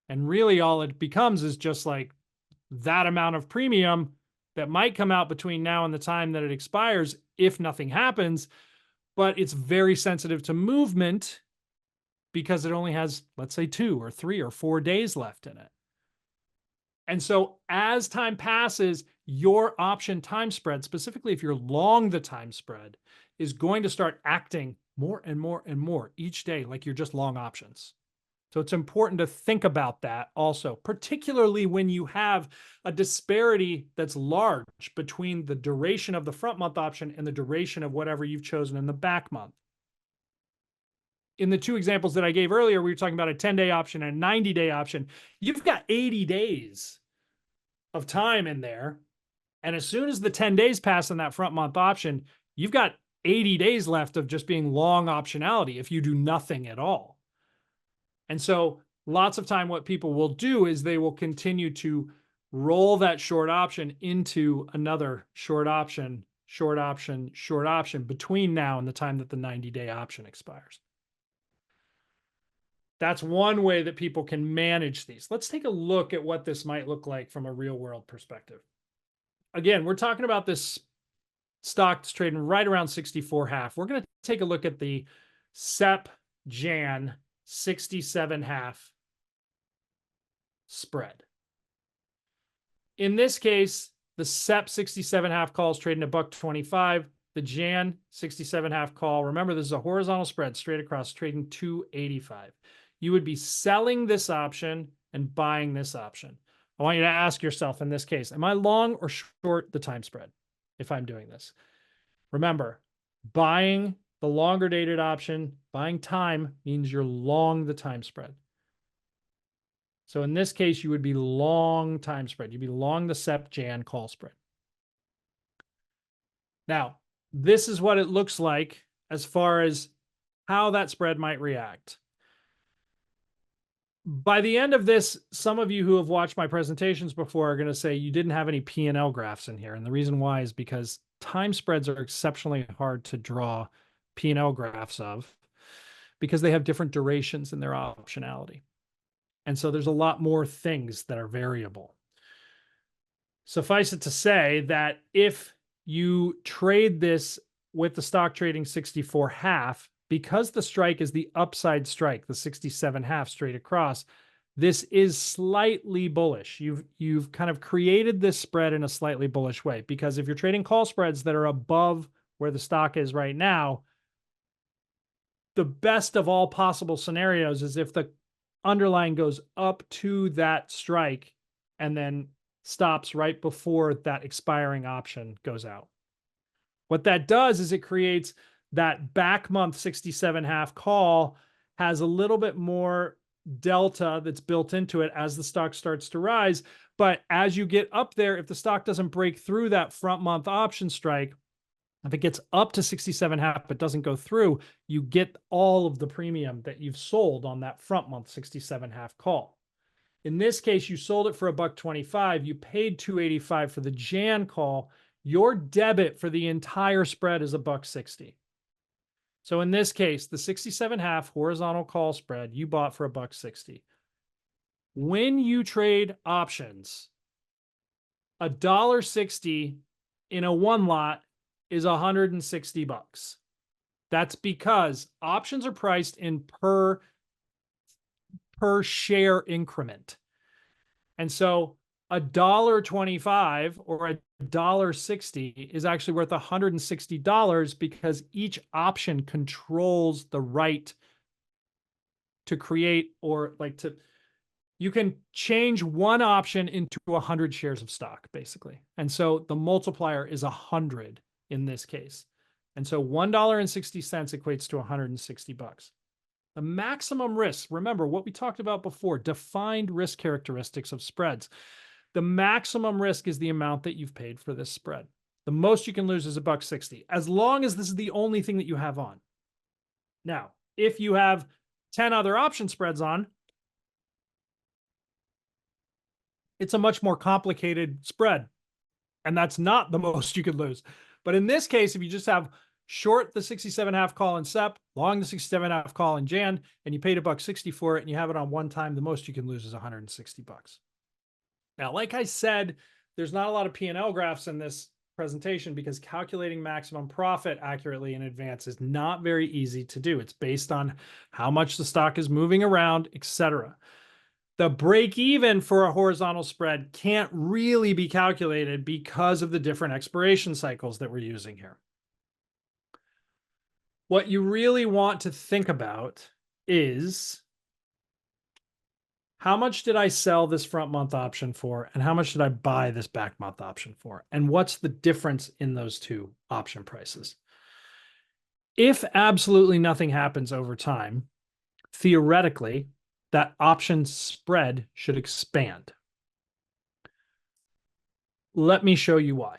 And really all it becomes is just like that amount of premium that might come out between now and the time that it expires if nothing happens, but it's very sensitive to movement because it only has, let's say, 2 or 3 or 4 days left in it. And so as time passes, your option time spread, specifically if you're long the time spread, is going to start acting more and more and more each day like you're just long options. So it's important to think about that also, particularly when you have a disparity that's large between the duration of the front month option and the duration of whatever you've chosen in the back month. In the two examples that I gave earlier, we were talking about a 10-day option and a 90-day option. You've got 80 days of time in there. And as soon as the 10 days pass on that front month option, you've got 80 days left of just being long optionality if you do nothing at all. And so lots of time what people will do is they will continue to roll that short option into another short option, short option, short option between now and the time that the 90-day option expires. That's one way that people can manage these. Let's take a look at what this might look like from a real world perspective. Again, we're talking about this stock that's trading right around 64.5. We're going to take a look at the SEP Jan 67.5 spread. In this case, the SEP 67.5 call is trading $1.25. The Jan 67.5 call, remember, this is a horizontal spread straight across, trading $2.85. You would be selling this option and buying this option. I want you to ask yourself in this case, am I long or short the time spread if I'm doing this? Remember, buying the longer dated option, buying time means you're long the time spread. So in this case, you would be long time spread. You'd be long the SEP Jan call spread. Now, this is what it looks like as far as how that spread might react. By the end of this, some of you who have watched my presentations before are going to say you didn't have any P&L graphs in here. And the reason why is because time spreads are exceptionally hard to draw P&L graphs of because they have different durations in their optionality. And so there's a lot more things that are variable. Suffice it to say that if you trade this with the stock trading 64.5, because the strike is the upside strike, the 67.5 straight across, this is slightly bullish. You've kind of created this spread in a slightly bullish way, because if you're trading call spreads that are above where the stock is right now, the best of all possible scenarios is if the underlying goes up to that strike and then stops right before that expiring option goes out. What that does is it creates that back month 67.5 call has a little bit more delta that's built into it as the stock starts to rise. But as you get up there, if the stock doesn't break through that front month option strike, if it gets up to 67.5 but doesn't go through, you get all of the premium that you've sold on that front month 67.5 call. In this case, you sold it for $1.25. You paid $2.85 for the Jan call. Your debit for the entire spread is $1.60. So in this case, the 67.5 horizontal call spread you bought for $1.60. When you trade options, $1.60 in a one lot is $160. That's because options are priced in per share increment. And so $1.25 or $1.60 is actually worth $160 because each option controls the right to create or you can change one option into 100 shares of stock, basically. And so the multiplier is 100 in this case. And so $1.60 equates to $160. The maximum risk, remember what we talked about before, defined risk characteristics of spreads. The maximum risk is the amount that you've paid for this spread. The most you can lose is $1.60, as long as this is the only thing that you have on. Now, if you have 10 other option spreads on, it's a much more complicated spread. And that's not the most you could lose. But in this case, if you just have short the 67.5 call in SEP, long the 67.5 call in Jan, and you paid $1.60 for it and you have it on one time, the most you can lose is $160. Now, like I said, there's not a lot of P&L graphs in this presentation because calculating maximum profit accurately in advance is not very easy to do. It's based on how much the stock is moving around, etc. The break even for a horizontal spread can't really be calculated because of the different expiration cycles that we're using here. What you really want to think about is how much did I sell this front month option for, and how much did I buy this back month option for? And what's the difference in those two option prices? If absolutely nothing happens over time, theoretically, that option spread should expand. Let me show you why.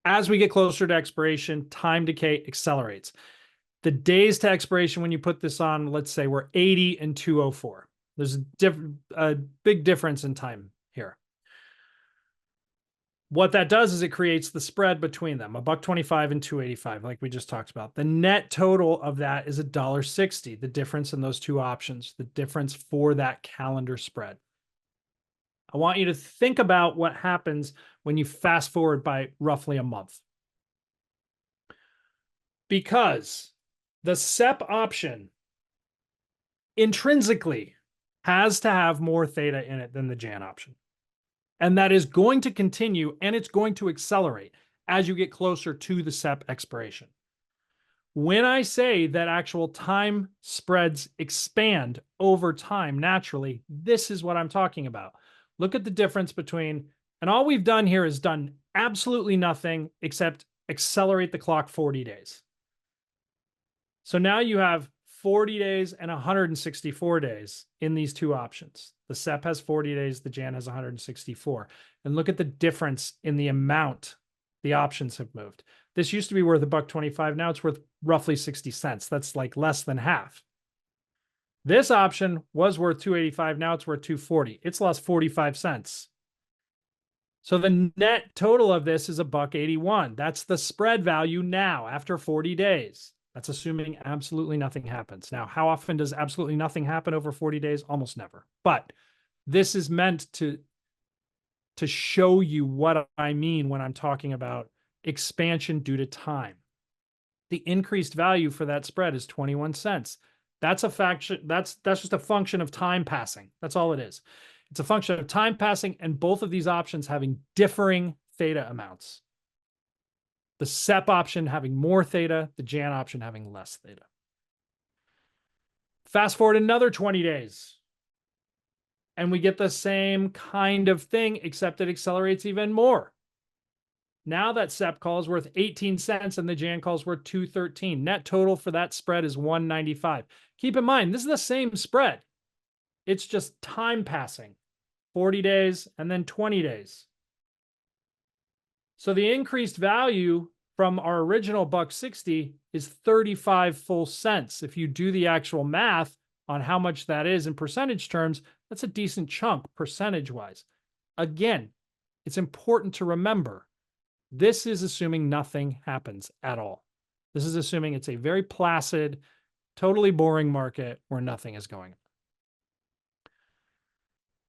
As we get closer to expiration, time decay accelerates. The days to expiration when you put this on, let's say we're 80 and 204. There's a big difference in time here. What that does is it creates the spread between them, $1.25 and $2.85, like we just talked about. The net total of that is $1.60, the difference in those two options, the difference for that calendar spread. I want you to think about what happens when you fast forward by roughly a month. Because the SEP option intrinsically has to have more theta in it than the Jan option. And that is going to continue, and it's going to accelerate as you get closer to the SEP expiration. When I say that actual time spreads expand over time naturally, this is what I'm talking about. Look at the difference between, and all we've done here is done absolutely nothing except accelerate the clock 40 days. So now you have 40 days and 164 days in these two options. The SEP has 40 days, the Jan has 164. And look at the difference in the amount the options have moved. This used to be worth $1.25. Now it's worth roughly 60 cents. That's like less than half. This option was worth $2.85. Now it's worth $2.40. It's lost 45 cents. So the net total of this is $1.81. That's the spread value now after 40 days. That's assuming absolutely nothing happens. Now, how often does absolutely nothing happen over 40 days? Almost never. But this is meant to show you what I mean when I'm talking about expansion due to time. The increased value for that spread is 21 cents. That's a faction. That's just a function of time passing. That's all it is. It's a function of time passing and both of these options having differing theta amounts. The SEP option having more theta, the Jan option having less theta. Fast forward another 20 days. And we get the same kind of thing, except it accelerates even more. Now that SEP call is worth 18 cents and the Jan call is worth 2.13. Net total for that spread is 1.95. Keep in mind, this is the same spread. It's just time passing. 40 days and then 20 days. So the increased value from our original $1.60 is 35 full cents. If you do the actual math on how much that is in percentage terms, that's a decent chunk percentage-wise. Again, it's important to remember, this is assuming nothing happens at all. This is assuming it's a very placid, totally boring market where nothing is going on.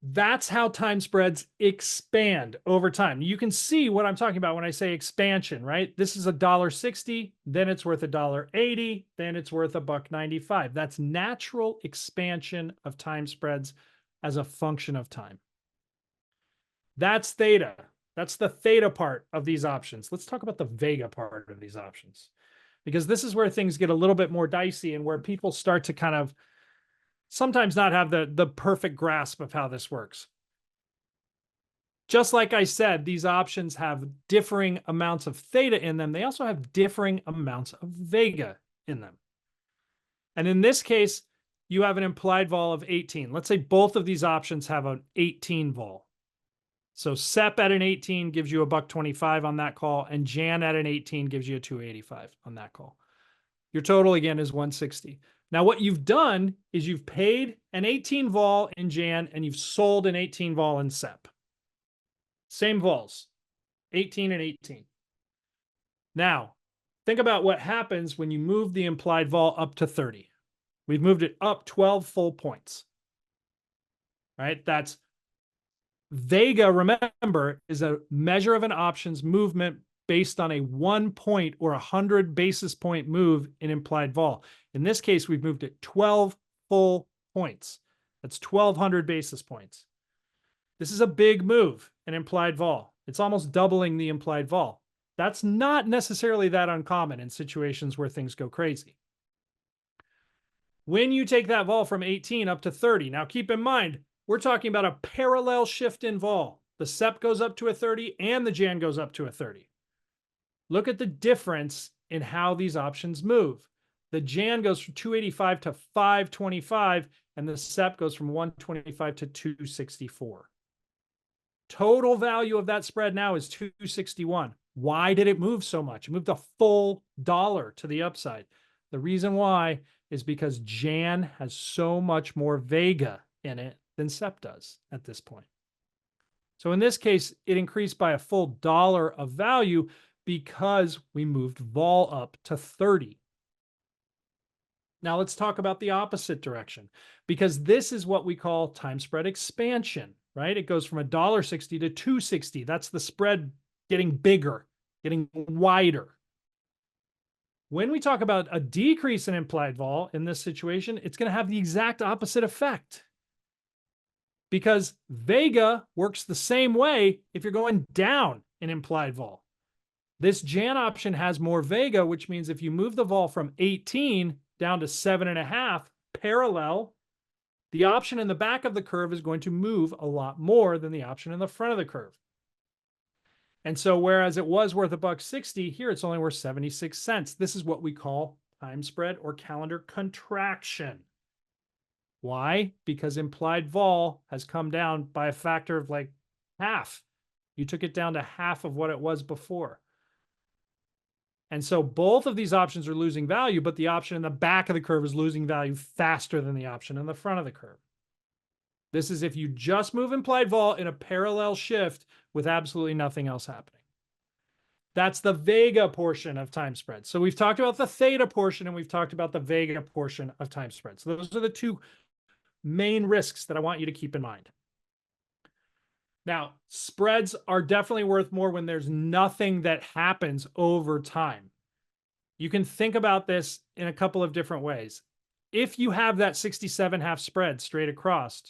That's how time spreads expand over time. You can see what I'm talking about when I say expansion, right? This is $1.60, then it's worth $1.80, then it's worth $1.95. That's natural expansion of time spreads as a function of time. That's theta. That's the theta part of these options. Let's talk about the vega part of these options, because this is where things get a little bit more dicey and where people start to kind of sometimes not have the perfect grasp of how this works. Just like I said, these options have differing amounts of theta in them. They also have differing amounts of vega in them. And in this case, you have an implied vol of 18. Let's say both of these options have an 18 vol. So SEP at an 18 gives you $1.25 on that call, and Jan at an 18 gives you a 2.85 on that call. Your total again is 160. Now, what you've done is you've paid an 18 vol in Jan and you've sold an 18 vol in SEP. Same vols, 18 and 18. Now, think about what happens when you move the implied vol up to 30. We've moved it up 12 full points. Right? That's vega, remember, is a measure of an option's movement based on a 1 point or 100 basis point move in implied vol. In this case, we've moved it 12 full points. That's 1,200 basis points. This is a big move in implied vol. It's almost doubling the implied vol. That's not necessarily that uncommon in situations where things go crazy. When you take that vol from 18 up to 30, now keep in mind, we're talking about a parallel shift in vol. The SEP goes up to a 30 and the Jan goes up to a 30. Look at the difference in how these options move. The Jan goes from 285 to 525, and the SEP goes from 125 to 264. Total value of that spread now is 261. Why did it move so much? It moved a full dollar to the upside. The reason why is because Jan has so much more Vega in it than SEP does at this point. So in this case, it increased by a full $1 of value because we moved vol up to 30. Now let's talk about the opposite direction, because this is what we call time spread expansion, right? It goes from $1.60 to $2.60. That's the spread getting bigger, getting wider. When we talk about a decrease in implied vol in this situation, it's going to have the exact opposite effect, because Vega works the same way if you're going down in implied vol. This Jan option has more Vega, which means if you move the vol from 18 down to 7.5 parallel, the option in the back of the curve is going to move a lot more than the option in the front of the curve. And so whereas it was worth $1.60, here it's only worth 76 cents. This is what we call time spread or calendar contraction. Why? Because implied vol has come down by a factor of like half. You took it down to half of what it was before. And so both of these options are losing value, but the option in the back of the curve is losing value faster than the option in the front of the curve. This is if you just move implied vol in a parallel shift with absolutely nothing else happening. That's the Vega portion of time spread. So we've talked about the theta portion and we've talked about the Vega portion of time spread. So those are the two main risks that I want you to keep in mind. Now, spreads are definitely worth more when there's nothing that happens over time. You can think about this in a couple of different ways. If you have that 67.5 spread straight across,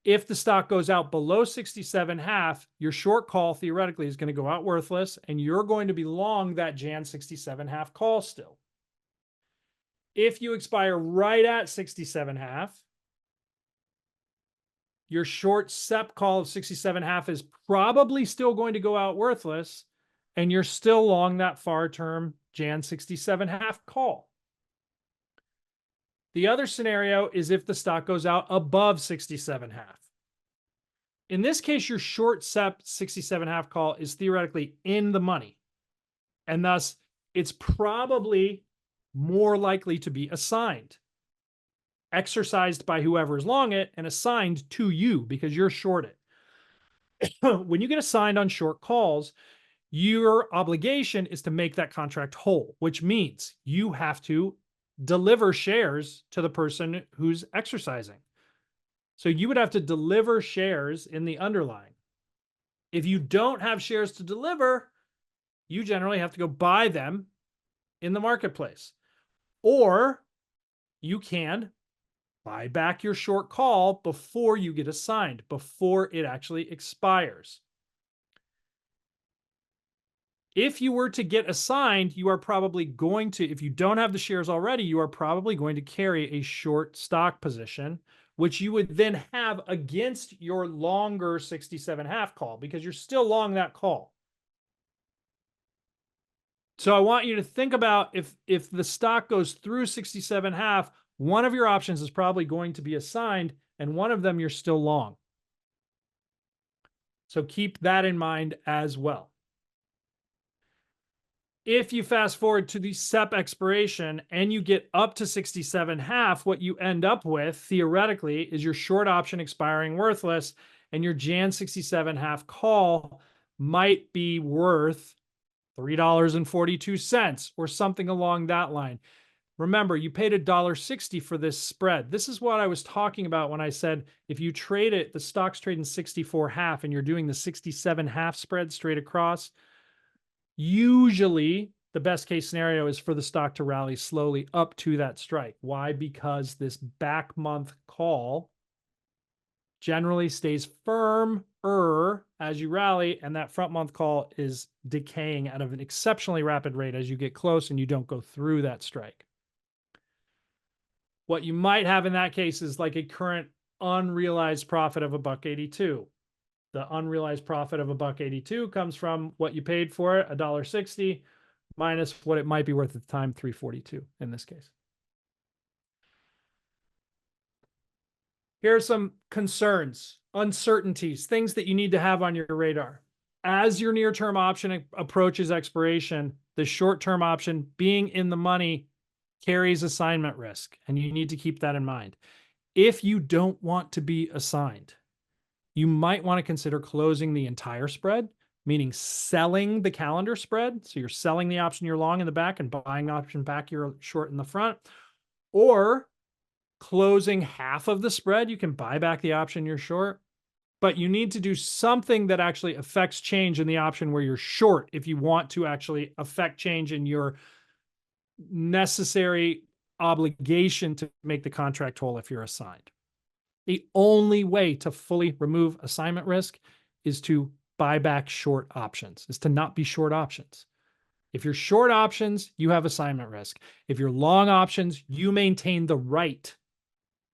if the stock goes out below 67.5, your short call theoretically is going to go out worthless, and you're going to be long that Jan 67.5 call still. If you expire right at 67.5, your short SEP call of 67.5 is probably still going to go out worthless, and you're still long that far term Jan 67.5 call. The other scenario is if the stock goes out above 67.5. In this case, your short SEP 67.5 call is theoretically in the money, and thus it's probably more likely to be assigned, exercised by whoever is long it, and assigned to you because you're short it. When you get assigned on short calls, your obligation is to make that contract whole, which means you have to deliver shares to the person who's exercising. So you would have to deliver shares in the underlying. If you don't have shares to deliver, you generally have to go buy them in the marketplace. Or you can buy back your short call before you get assigned, before it actually expires. If you were to get assigned, you are probably going to, if you don't have the shares already, you are probably going to carry a short stock position, which you would then have against your longer 67.5 call because you're still long that call. So I want you to think about if the stock goes through 67.5, one of your options is probably going to be assigned, and one of them you're still long. So keep that in mind as well. If you fast forward to the SEP expiration and you get up to 67.5, what you end up with theoretically is your short option expiring worthless, and your Jan 67.5 call might be worth $3.42 or something along that line. Remember, you paid $1.60 for this spread. This is what I was talking about when I said if you trade it, the stock's trading 64.5 and you're doing the 67.5 spread straight across, usually the best case scenario is for the stock to rally slowly up to that strike. Why? Because this back month call generally stays firmer as you rally, and that front month call is decaying at an exceptionally rapid rate as you get close and you don't go through that strike. What you might have in that case is like a current unrealized profit of $1.82. The unrealized profit of $1.82 comes from what you paid for it, $1.60, minus what it might be worth at the time, $3.42 in this case. Here are some concerns, uncertainties, things that you need to have on your radar. As your near-term option approaches expiration, the short-term option being in the money carries assignment risk, and you need to keep that in mind. If you don't want to be assigned, you might want to consider closing the entire spread, meaning selling the calendar spread. So you're selling the option you're long in the back and buying option back you're short in the front, or closing half of the spread. You can buy back the option you're short, but you need to do something that actually affects change in the option where you're short if you want to actually affect change in your necessary obligation to make the contract whole if you're assigned. The only way to fully remove assignment risk is to buy back short options, is to not be short options. If you're short options, you have assignment risk. If you're long options, you maintain the right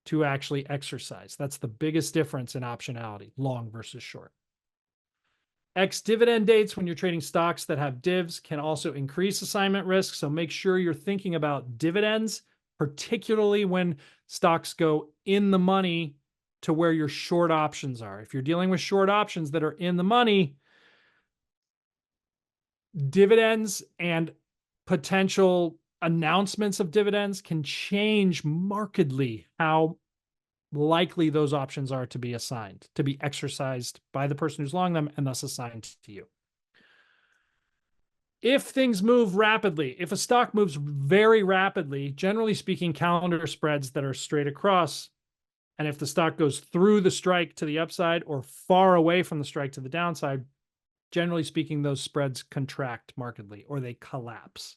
to actually exercise. That's the biggest difference in optionality, long versus short. Ex-dividend dates when you're trading stocks that have divs can also increase assignment risk. So make sure you're thinking about dividends, particularly when stocks go in the money to where your short options are. If you're dealing with short options that are in the money, dividends and potential announcements of dividends can change markedly how likely those options are to be assigned, to be exercised by the person who's long them and thus assigned to you. If things move rapidly, if a stock moves very rapidly, generally speaking, calendar spreads that are straight across, and if the stock goes through the strike to the upside or far away from the strike to the downside, generally speaking, those spreads contract markedly or they collapse.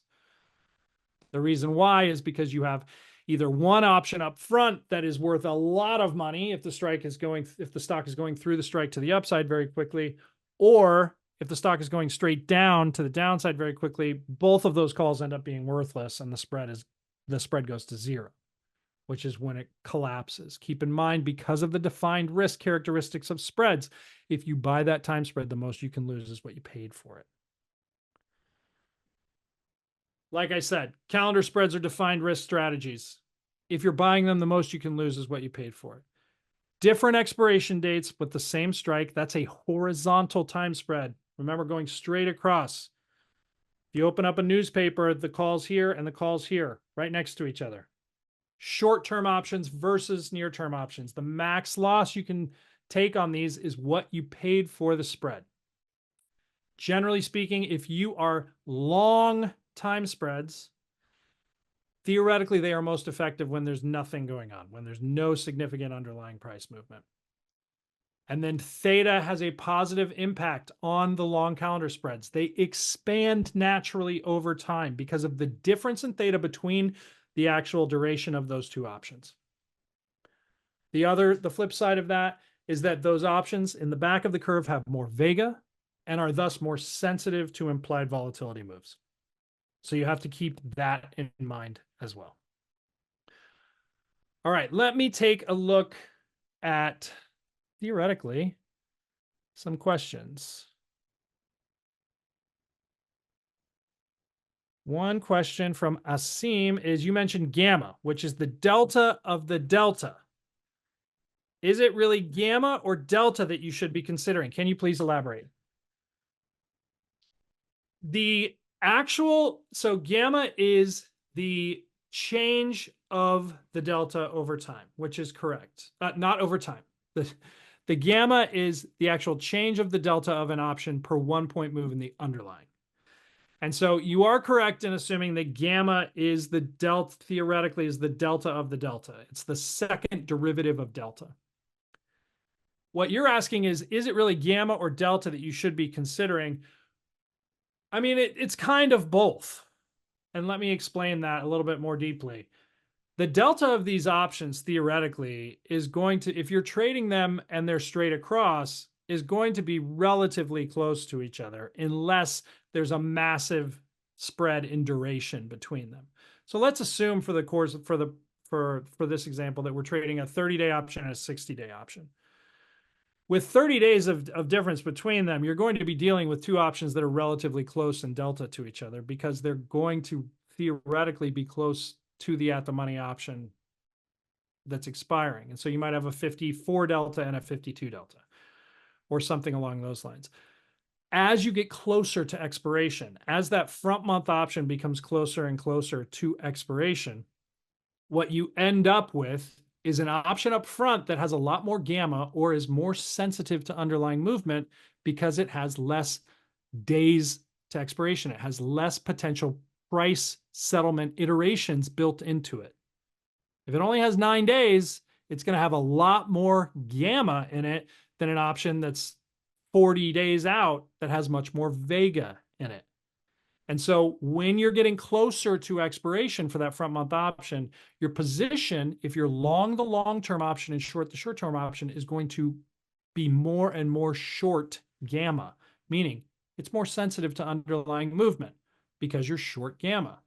The reason why is because you have either one option up front that is worth a lot of money if the stock is going through the strike to the upside very quickly, or if the stock is going straight down to the downside very quickly. Both of those calls end up being worthless, and the spread goes to zero, which is when it collapses. Keep in mind, because of the defined risk characteristics of spreads, if you buy that time spread, the most you can lose is what you paid for it. Like I said, calendar spreads are defined risk strategies. If you're buying them, the most you can lose is what you paid for it. Different expiration dates with the same strike, that's a horizontal time spread. Remember, going straight across. If you open up a newspaper, the call's here and the call's here, right next to each other. Short-term options versus near-term options. The max loss you can take on these is what you paid for the spread. Generally speaking, if you are long time spreads, theoretically, they are most effective when there's nothing going on, when there's no significant underlying price movement. And then theta has a positive impact on the long calendar spreads. They expand naturally over time because of the difference in theta between the actual duration of those two options. The flip side of that is that those options in the back of the curve have more vega and are thus more sensitive to implied volatility moves. So you have to keep that in mind as well. All right, let me take a look at, theoretically, some questions. One question from Asim is, you mentioned gamma, which is the delta of the delta. Is it really gamma or delta that you should be considering? Can you please elaborate? So gamma is the change of the delta over time, which is correct. Not over time. The gamma is the actual change of the delta of an option per 1 point move in the underlying. And so you are correct in assuming that gamma is the delta, theoretically, is the delta of the delta. It's the second derivative of delta. What you're asking is it really gamma or delta that you should be considering? I mean, it's kind of both. And let me explain that a little bit more deeply. The delta of these options, theoretically, is going to, if you're trading them and they're straight across, is going to be relatively close to each other unless there's a massive spread in duration between them. So let's assume for the course for this example that we're trading a 30-day option and a 60-day option. With 30 days of difference between them, you're going to be dealing with two options that are relatively close in delta to each other because they're going to theoretically be close to the at-the-money option that's expiring. And so you might have a 54 delta and a 52 delta or something along those lines. as you get closer to expiration, as that front month option becomes closer and closer to expiration, what you end up with is an option up front that has a lot more gamma or is more sensitive to underlying movement because it has less days to expiration. It has less potential price settlement iterations built into it. If it only has 9 days, it's going to have a lot more gamma in it than an option that's 40 days out that has much more vega in it. And so when you're getting closer to expiration for that front month option, your position, if you're long the long-term option and short the short-term option, is going to be more and more short gamma, meaning it's more sensitive to underlying movement because you're short gamma.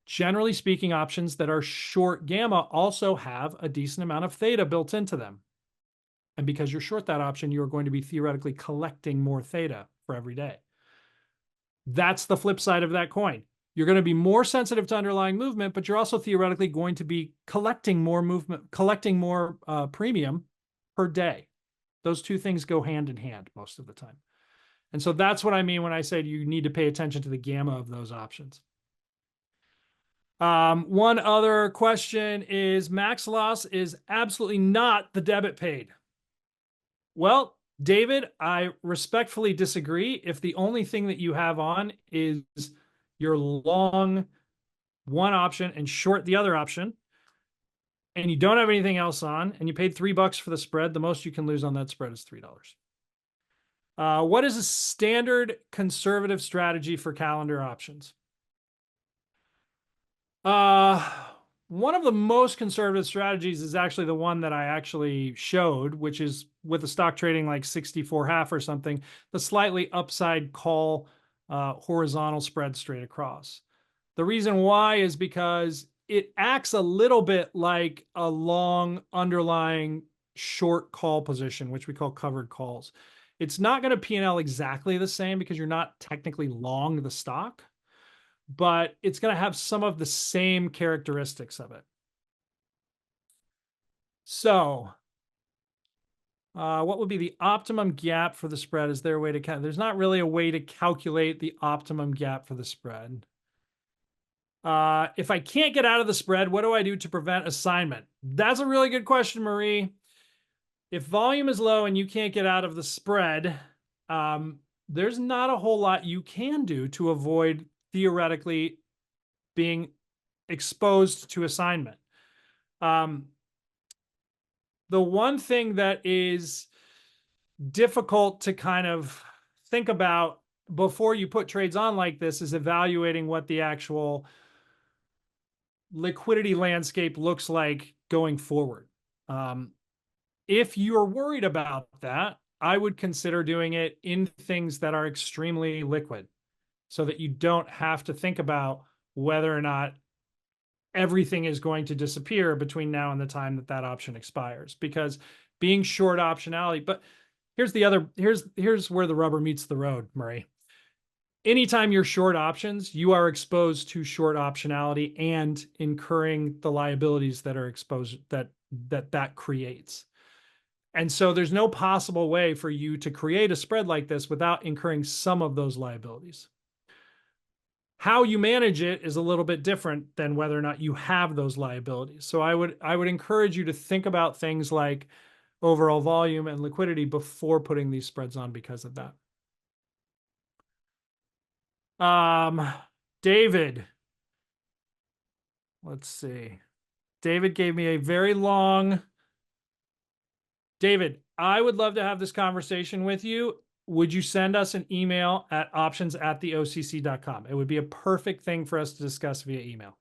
Generally speaking, options that are short gamma also have a decent amount of theta built into them. And because you're short that option, you're going to be theoretically collecting more theta for every day. That's the flip side of that coin. You're going to be more sensitive to underlying movement, but you're also theoretically going to be collecting more movement, collecting more premium per day. Those two things go hand in hand most of the time. And so that's what I mean when I say you need to pay attention to the gamma of those options. One other question is max loss is absolutely not the debit paid. Well, David, I respectfully disagree. If the only thing that you have on is your long one option and short the other option, and you don't have anything else on, and you paid $3 for the spread, the most you can lose on that spread is $3. What is a standard conservative strategy for calendar options? One of the most conservative strategies is actually the one that I actually showed, which is with the stock trading like 64.5 or something, the slightly upside call horizontal spread straight across. The reason why is because it acts a little bit like a long underlying short call position, which we call covered calls. It's not going to P&L exactly the same because you're not technically long the stock, but it's going to have some of the same characteristics of it. So what would be the optimum gap for the spread? Is there a way to count? There's not really a way to calculate the optimum gap for the spread. If I can't get out of the spread, what do I do to prevent assignment? That's a really good question, Marie. If volume is low and you can't get out of the spread, there's not a whole lot you can do to avoid theoretically being exposed to assignment. The one thing that is difficult to kind of think about before you put trades on like this is evaluating what the actual liquidity landscape looks like going forward. If you're worried about that, I would consider doing it in things that are extremely liquid so that you don't have to think about whether or not everything is going to disappear between now and the time that that option expires, because being short optionality, but here's where the rubber meets the road, Murray. Anytime you're short options, you are exposed to short optionality and incurring the liabilities that are exposed that creates. And so there's no possible way for you to create a spread like this without incurring some of those liabilities. How you manage it is a little bit different than whether or not you have those liabilities. So I would encourage you to think about things like overall volume and liquidity before putting these spreads on because of that. David, let's see. David gave me a very long. David, I would love to have this conversation with you. Would you send us an email at options@theocc.com? It would be a perfect thing for us to discuss via email.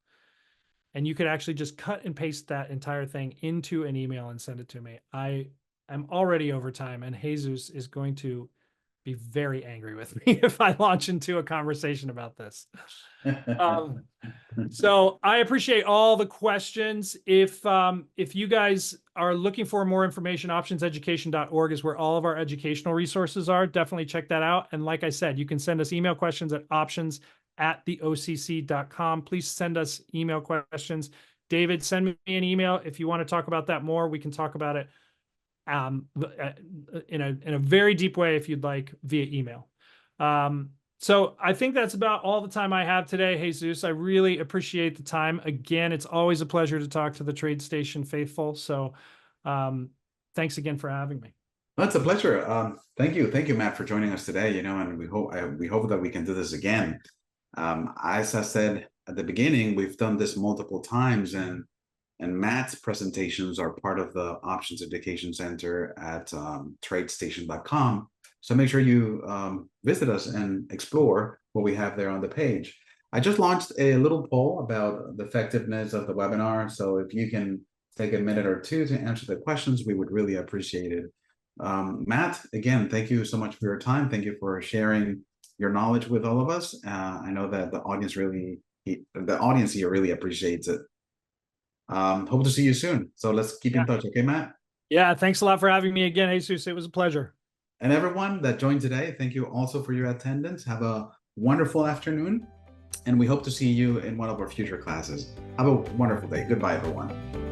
And you could actually just cut and paste that entire thing into an email and send it to me. I am already over time, and Jesus is going to be very angry with me if I launch into a conversation about this. So I appreciate all the questions. If you guys are looking for more information, optionseducation.org is where all of our educational resources are. Definitely check that out. And like I said, you can send us email questions at options@theocc.com. Please send us email questions. David, send me an email if you want to talk about that more. We can talk about it in a very deep way if you'd like via email. So I think that's about all the time I have today, Jesus. I really appreciate the time. Again, it's always a pleasure to talk to the TradeStation faithful. So thanks again for having me. That's a pleasure. Thank you, Matt, for joining us today. And we hope that we can do this again. As I said at the beginning, we've done this multiple times, and Matt's presentations are part of the Options Education Center at TradeStation.com. So make sure you visit us and explore what we have there on the page. I just launched a little poll about the effectiveness of the webinar. So if you can take a minute or two to answer the questions, we would really appreciate it. Matt, again, thank you so much for your time. Thank you for sharing your knowledge with all of us. I know that the audience here really appreciates it. Hope to see you soon. So let's keep in touch. Okay, Matt? Yeah, thanks a lot for having me again, Jesus. It was a pleasure. And everyone that joined today, thank you also for your attendance. Have a wonderful afternoon, and we hope to see you in one of our future classes. Have a wonderful day. Goodbye, everyone.